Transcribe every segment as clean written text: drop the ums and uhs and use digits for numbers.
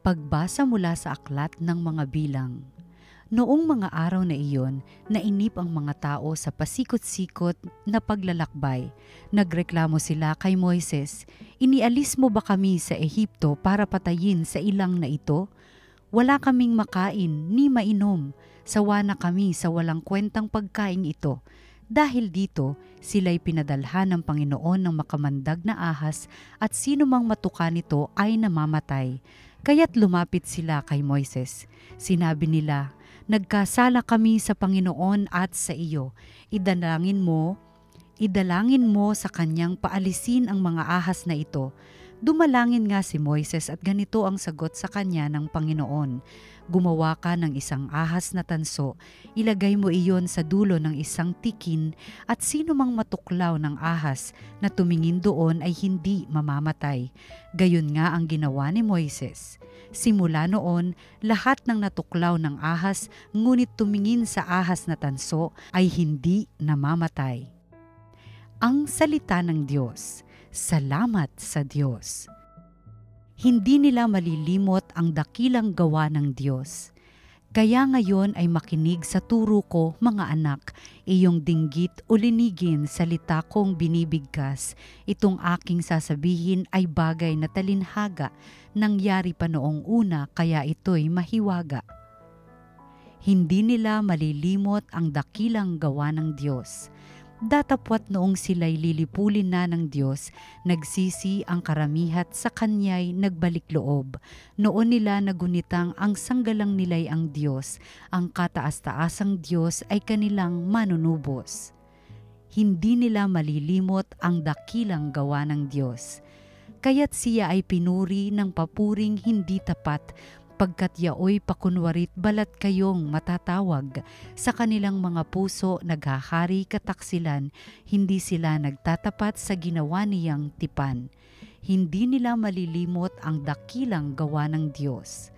Pagbasa mula sa aklat ng mga bilang. Noong mga araw na iyon, nainip ang mga tao sa pasikot-sikot na paglalakbay. Nagreklamo sila kay Moises, "Inialis mo ba kami sa Ehipto para patayin sa ilang na ito? Wala kaming makain ni mainom. Sawa na kami sa walang kwentang pagkain ito." Dahil dito, sila'y pinadalhan ng Panginoon ng makamandag na ahas at sino mang matuka nito ay namamatay. Kaya't lumapit sila kay Moises. Sinabi nila, "Nagkasala kami sa Panginoon at sa iyo. Idalangin mo sa kanyang paalisin ang mga ahas na ito." Dumalangin nga si Moises at ganito ang sagot sa kanya ng Panginoon, "Gumawa ka ng isang ahas na tanso, ilagay mo iyon sa dulo ng isang tikin at sino mang matuklaw ng ahas na tumingin doon ay hindi mamamatay." Gayon nga ang ginawa ni Moises. Simula noon, lahat ng natuklaw ng ahas ngunit tumingin sa ahas na tanso ay hindi namamatay. Ang salita ng Diyos. Salamat sa Diyos. Hindi nila malilimot ang dakilang gawa ng Diyos. Kaya ngayon ay makinig sa turo ko, mga anak, iyong dinggit o linigin salita kong binibigkas. Itong aking sasabihin ay bagay na talinhaga, nangyari pa noong una kaya ito'y mahiwaga. Hindi nila malilimot ang dakilang gawa ng Diyos. Datapwat noong sila'y lilipulin na ng Diyos, nagsisi ang karamihat sa Kanya'y nagbalik loob. Noon nila nagunitang ang sanggalang nila'y ang Diyos, ang kataas-taasang Diyos ay kanilang manunubos. Hindi nila malilimot ang dakilang gawa ng Diyos. Kaya't siya ay pinuri ng papuring hindi tapat, pagkat yaoy pakunwarit balat kayong matatawag. Sa kanilang mga puso naghahari kataksilan, hindi sila nagtatapat sa ginawa niyang tipan. Hindi nila malilimot ang dakilang gawa ng Diyos.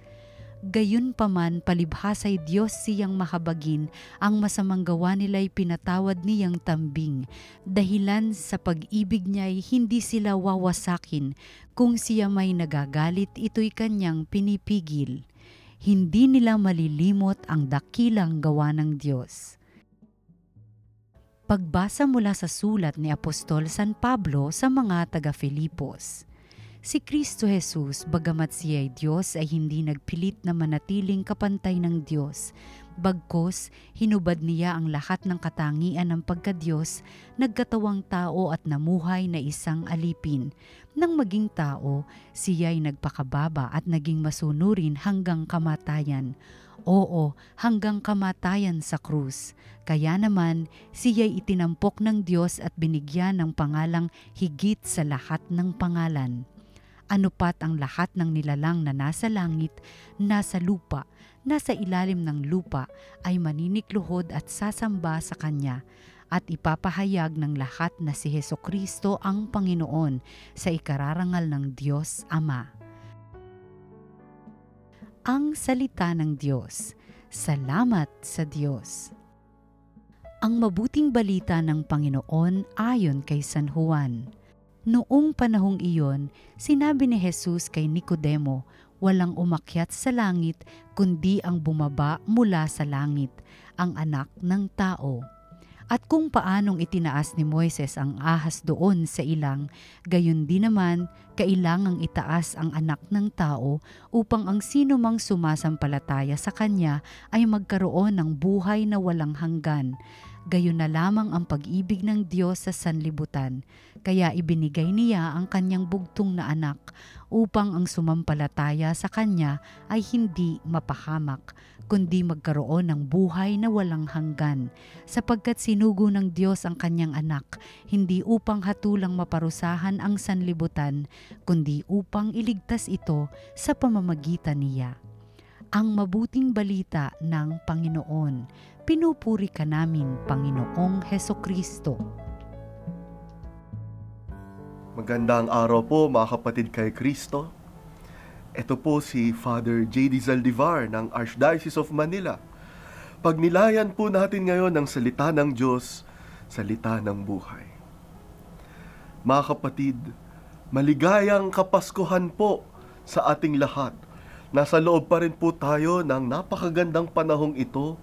Gayunpaman palibhasay Diyos siyang mahabagin, ang masamang gawa nila'y pinatawad niyang tambing. Dahilan sa pag-ibig niya'y hindi sila wawasakin, kung siya may nagagalit ito'y kanyang pinipigil. Hindi nila malilimot ang dakilang gawa ng Diyos. Pagbasa mula sa sulat ni Apostol San Pablo sa mga taga-Filipos. Si Kristo Jesus, bagamat siya ay Diyos, ay hindi nagpilit na manatiling kapantay ng Diyos. Bagkus, hinubad niya ang lahat ng katangian ng pagka-Diyos, nagkatawang tao at namuhay na isang alipin. Nang maging tao, siya ay nagpakababa at naging masunurin hanggang kamatayan. Oo, hanggang kamatayan sa krus. Kaya naman, siya'y itinampok ng Diyos at binigyan ng pangalang higit sa lahat ng pangalan. Ano pat ang lahat ng nilalang na nasa langit, nasa lupa, nasa ilalim ng lupa ay maninikluhod at sasamba sa Kanya at ipapahayag ng lahat na si Hesukristo ang Panginoon sa ikararangal ng Diyos Ama. Ang salita ng Diyos. Salamat sa Diyos. Ang mabuting balita ng Panginoon ayon kay San Juan. Noong panahong iyon, sinabi ni Jesus kay Nicodemo, walang umakyat sa langit, kundi ang bumaba mula sa langit, ang anak ng tao. At kung paanong itinaas ni Moises ang ahas doon sa ilang, gayon din naman, kailangang itaas ang anak ng tao upang ang sino mang sumasampalataya sa kanya ay magkaroon ng buhay na walang hanggan. Gayon na lamang ang pag-ibig ng Diyos sa sanlibutan, kaya ibinigay niya ang kanyang bugtong na anak upang ang sumampalataya sa kanya ay hindi mapahamak, kundi magkaroon ng buhay na walang hanggan, sapagkat sinugo ng Diyos ang kanyang anak, hindi upang hatulang maparusahan ang sanlibutan, kundi upang iligtas ito sa pamamagitan niya. Ang mabuting balita ng Panginoon. Pinupuri ka namin, Panginoong Hesukristo. Magandang araw po mga kapatid kay Kristo. Ito po si Father J.D. Zaldivar ng Archdiocese of Manila. Pagnilayan po natin ngayon ng salita ng Diyos, salita ng buhay. Mga kapatid, maligayang Kapaskuhan po sa ating lahat. Nasa loob pa rin po tayo ng napakagandang panahong ito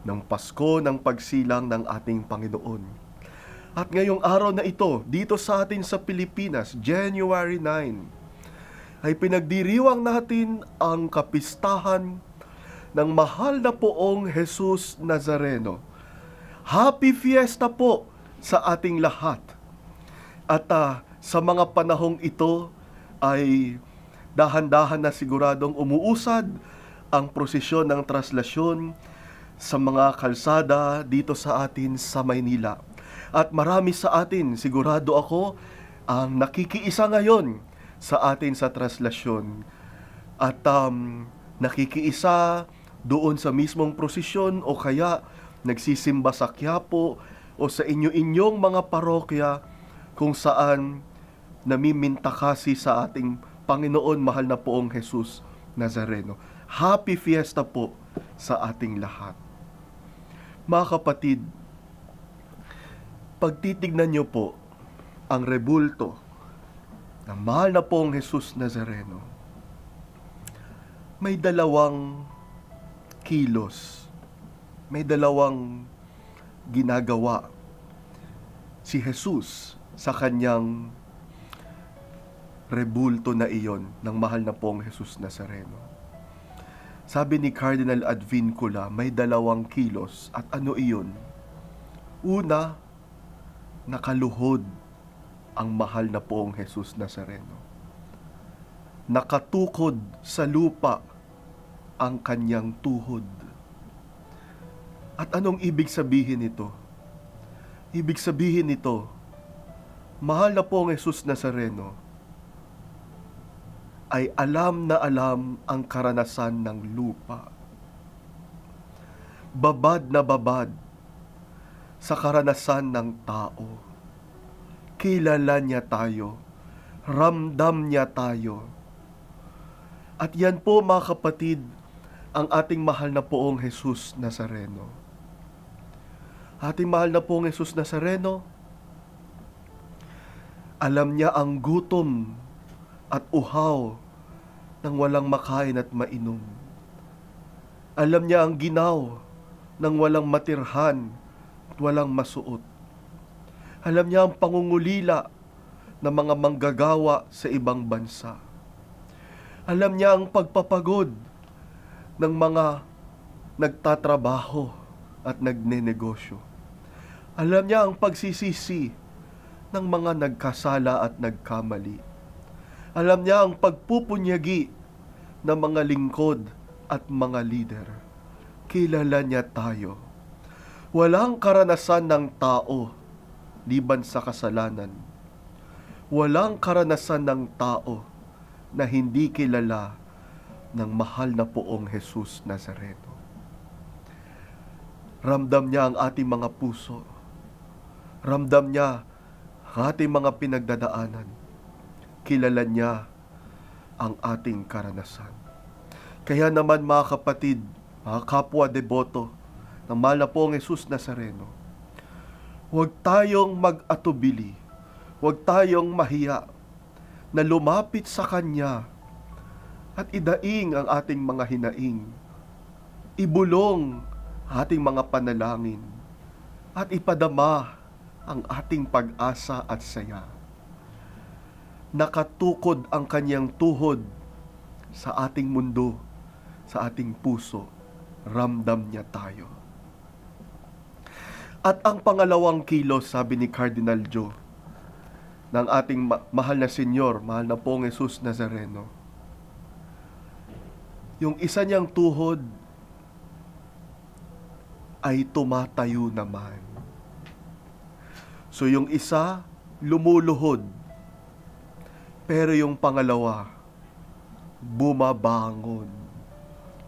ng Pasko ng pagsilang ng ating Panginoon. At ngayong araw na ito, dito sa atin sa Pilipinas, January 9, ay pinagdiriwang natin ang kapistahan ng mahal na poong Jesus Nazareno. Happy Fiesta po sa ating lahat. At sa mga panahong ito ay dahan-dahan na siguradong umuusad ang prosesyon ng traslasyon sa mga kalsada dito sa atin sa Maynila. At marami sa atin, sigurado ako, ang nakikiisa ngayon sa atin sa traslasyon. At nakikiisa doon sa mismong prosesyon o kaya nagsisimba sa Quiapo o sa inyo-inyong mga parokya kung saan namiminta kasi sa ating Panginoon mahal na poong Jesus Nazareno. Happy Fiesta po sa ating lahat. Mga kapatid, pagtitignan niyo po ang rebulto ng mahal na poong Jesus Nazareno, may dalawang kilos, may dalawang ginagawa si Jesus sa kanyang rebulto na iyon ng mahal na poong Jesus Nazareno. Sabi ni Cardinal Advincula, may dalawang kilos. At ano iyon? Una, nakaluhod ang mahal na poong Jesus Nazareno. Nakatukod sa lupa ang kanyang tuhod. At anong ibig sabihin nito? Ibig sabihin nito, mahal na poong Jesus Nazareno ay alam na alam ang karanasan ng lupa. Babad na babad sa karanasan ng tao. Kilala niya tayo. Ramdam niya tayo. At yan po mga kapatid, ang ating mahal na poong Jesus Nazareno. Ating mahal na poong Jesus Nazareno, alam niya ang gutom at uhaw ng walang makain at mainom. Alam niya ang ginaw ng walang matirhan at walang masuot. Alam niya ang pangungulila ng mga manggagawa sa ibang bansa. Alam niya ang pagpapagod ng mga nagtatrabaho at nagnenegosyo. Alam niya ang pagsisisi ng mga nagkasala at nagkamali. Alam niya ang pagpupunyagi ng mga lingkod at mga lider. Kilala niya tayo. Walang karanasan ng tao liban sa kasalanan. Walang karanasan ng tao na hindi kilala ng mahal na poong Jesus Nazareno. Ramdam niya ang ating mga puso. Ramdam niya ang ating mga pinagdadaanan. Kilala niya ang ating karanasan. Kaya naman mga kapatid, mga kapwa deboto ng mahal na poong Jesus Nazareno, huwag tayong mag-atubili, huwag tayong mahiya na lumapit sa Kanya at idaing ang ating mga hinaing, ibulong ating mga panalangin, at ipadama ang ating pag-asa at saya. Nakatukod ang kanyang tuhod sa ating mundo, sa ating puso. Ramdam niya tayo. At ang pangalawang kilos, sabi ni Cardinal Joe, ng ating mahal na Senyor, mahal na poong Jesus Nazareno, yung isa niyang tuhod ay tumatayo naman. So yung isa, lumuluhod. Pero yung pangalawa, bumabangon.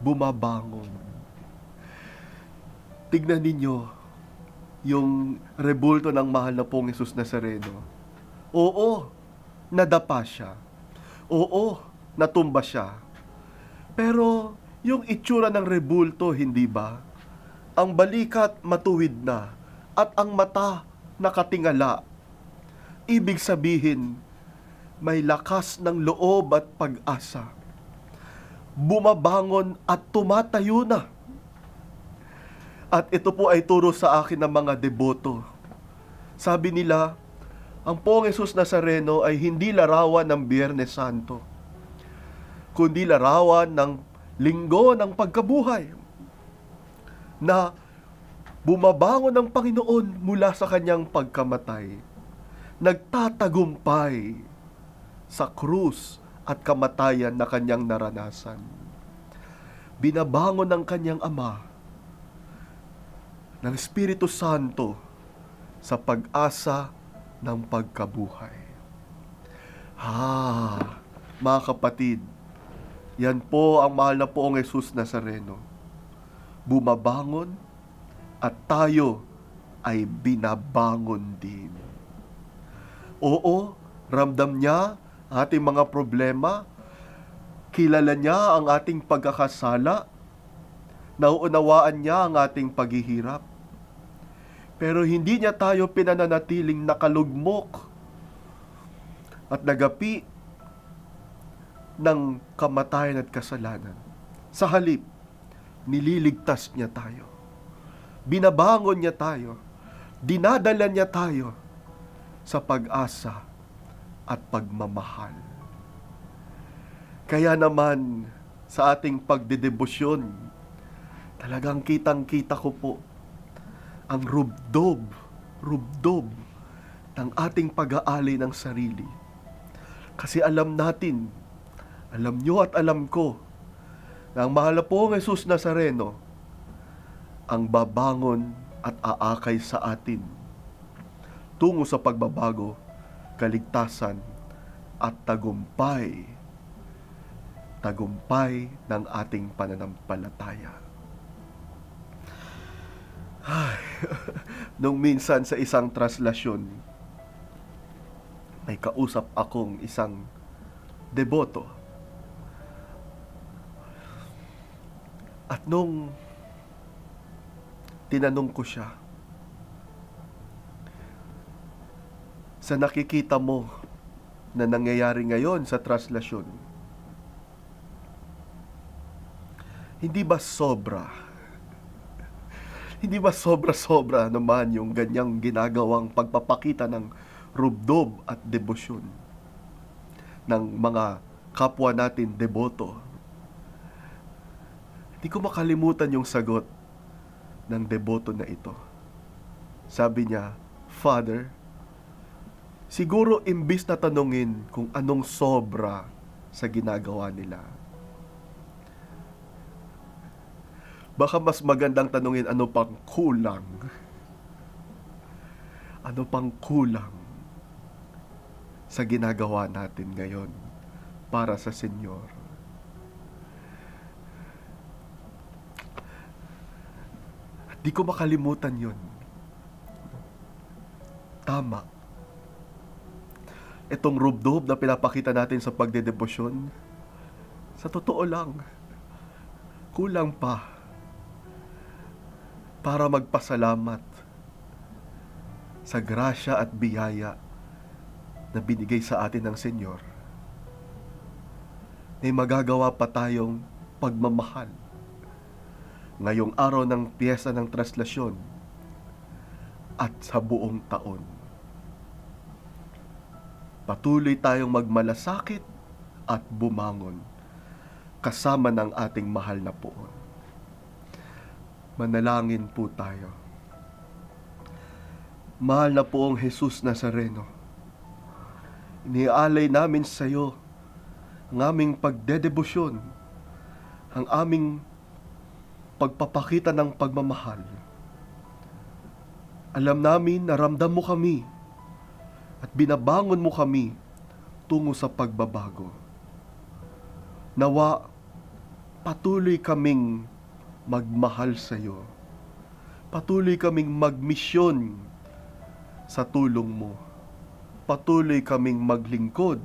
Bumabangon. Tignan ninyo yung rebulto ng mahal na poong Jesus Nazareno. Oo, nadapa siya. Oo, natumba siya. Pero yung itsura ng rebulto, hindi ba? Ang balikat matuwid na at ang mata nakatingala. Ibig sabihin, may lakas ng loob at pag-asa. bumabangon at tumatayo na. At ito po ay turo sa akin ng mga deboto. Sabi nila, ang Poong Jesus Nazareno ay hindi larawan ng Biyernes Santo, kundi larawan ng linggo ng pagkabuhay, na bumabangon ng Panginoon mula sa kanyang pagkamatay, nagtatagumpay sa krus at kamatayan na kanyang naranasan. Binabangon ng kanyang Ama, ng Espiritu Santo, sa pag-asa ng pagkabuhay. Mga kapatid, yan po ang mahal na Poong Jesus Nazareno. Bumabangon at tayo ay binabangon din. Oo, ramdam niya ating mga problema, kilala niya ang ating pagkakasala, nauunawaan niya ang ating paghihirap. Pero hindi niya tayo pinananatiling nakalugmok at nagapi ng kamatayan at kasalanan. Sa halip, nililigtas niya tayo. Binabangon niya tayo. Dinadala niya tayo sa pag-asa at pagmamahal. Kaya naman, sa ating pagdedebosyon, talagang kitang-kita ko po ang rubdob ng ating pag-aali ng sarili. Kasi alam natin, alam nyo at alam ko, na ang mahal na Poong Jesus Nazareno ang babangon at aakay sa atin tungo sa pagbabago, kaligtasan at tagumpay ng ating pananampalataya. Nung minsan sa isang translasyon, may kausap akong isang deboto. At nung tinanong ko siya, sa nakikita mo na nangyayari ngayon sa translasyon, hindi ba sobra naman yung ganyang ginagawang pagpapakita ng rubdob at debosyon ng mga kapwa natin deboto? Hindi ko makalimutan yung sagot ng deboto na ito. Sabi niya, Father, siguro imbis na tanungin kung anong sobra sa ginagawa nila, baka mas magandang tanungin ano pang kulang. Ano pang kulang sa ginagawa natin ngayon para sa Senyor. At di ko makalimutan yun. Tama. Itong rubdob na pinapakita natin sa pagdedebosyon, sa totoo lang, kulang pa para magpasalamat sa grasya at biyaya na binigay sa atin ng Senyor. May magagawa pa tayong pagmamahal ngayong araw ng piyesta ng translasyon at sa buong taon. Patuloy tayong magmalasakit at bumangon kasama ng ating mahal na Poon. Manalangin po tayo. Mahal na Poong Jesus Nazareno, iniaalay namin sa iyo ang aming pagdedebosyon, ang aming pagpapakita ng pagmamahal. Alam namin na ramdam mo kami at binabangon mo kami tungo sa pagbabago. Nawa, patuloy kaming magmahal sa iyo. Patuloy kaming magmisyon sa tulong mo. Patuloy kaming maglingkod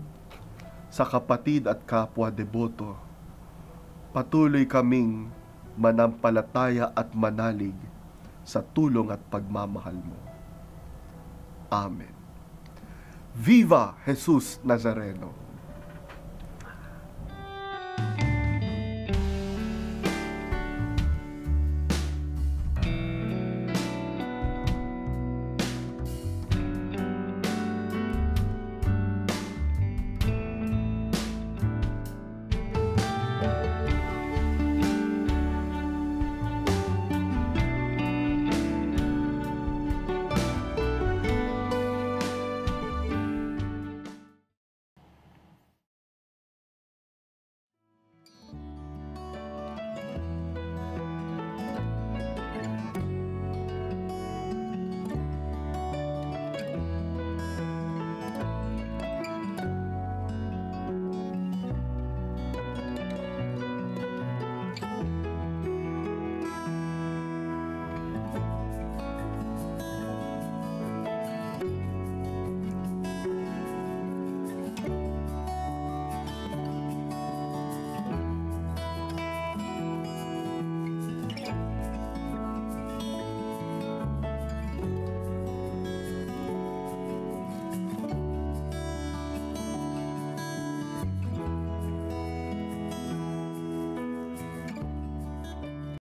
sa kapatid at kapwa deboto. Patuloy kaming manampalataya at manalig sa tulong at pagmamahal mo. Amen. Viva Jesus Nazareno!